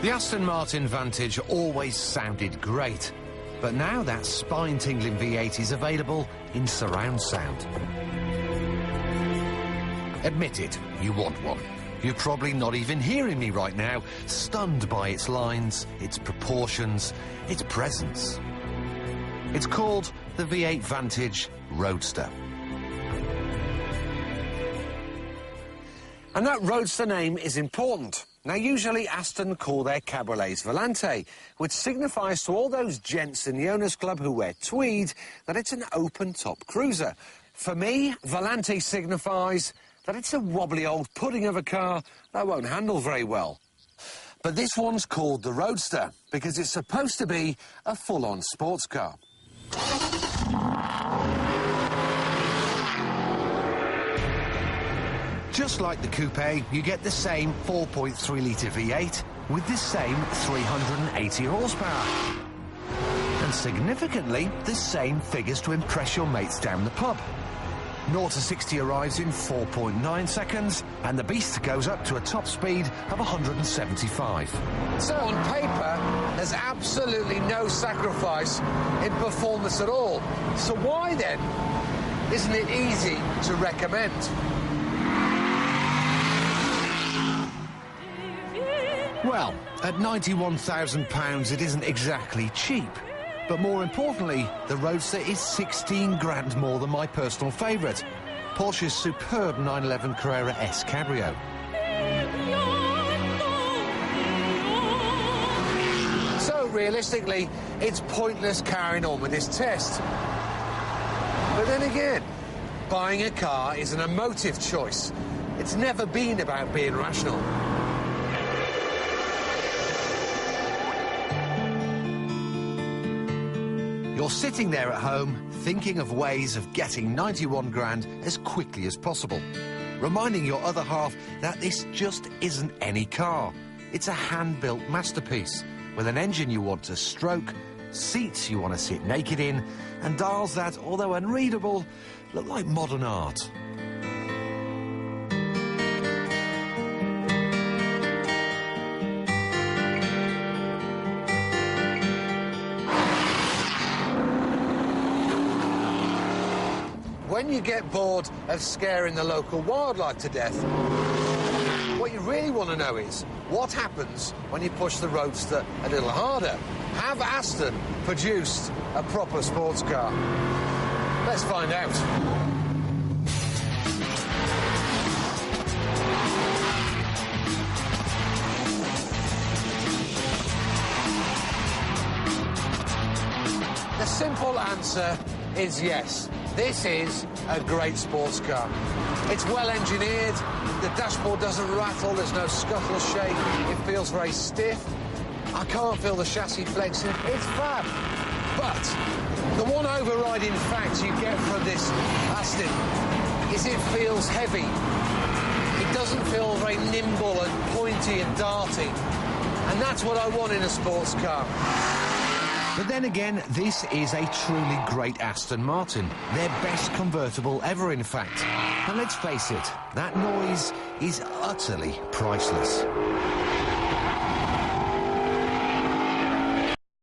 The Aston Martin Vantage always sounded great, but now that spine-tingling V8 is available in surround sound. Admit it, you want one. You're probably not even hearing me right now, stunned by its lines, its proportions, its presence. It's called the V8 Vantage Roadster. And that Roadster name is important. Now, usually Aston call their cabriolets Volante, which signifies to all those gents in the owners' club who wear tweed that it's an open-top cruiser. For me, Volante signifies that it's a wobbly old pudding of a car that won't handle very well. But this one's called the Roadster because it's supposed to be a full-on sports car. Just like the coupe, you get the same 4.3-litre V8 with the same 380 horsepower. And significantly, the same figures to impress your mates down the pub. 0 to 60 arrives in 4.9 seconds, and the beast goes up to a top speed of 175. So on paper, there's absolutely no sacrifice in performance at all. So why then isn't it easy to recommend? Well, at £91,000 it isn't exactly cheap. But more importantly, the Roadster is 16 grand more than my personal favourite, Porsche's superb 911 Carrera S Cabrio. So realistically, it's pointless carrying on with this test. But then again, buying a car is an emotive choice. It's never been about being rational. You're sitting there at home, thinking of ways of getting 91 grand as quickly as possible, reminding your other half that this just isn't any car. It's a hand-built masterpiece, with an engine you want to stroke, seats you want to sit naked in, and dials that, although unreadable, look like modern art. When you get bored of scaring the local wildlife to death, what you really want to know is what happens when you push the Roadster a little harder. Have Aston produced a proper sports car? Let's find out. The simple answer is yes. This is a great sports car. It's well engineered, the dashboard doesn't rattle, there's no scuffle shake, it feels very stiff. I can't feel the chassis flexing, it's fab. But the one overriding fact you get from this Aston is it feels heavy. It doesn't feel very nimble and pointy and darty. And that's what I want in a sports car. But then again, this is a truly great Aston Martin. Their best convertible ever, in fact. And let's face it, that noise is utterly priceless.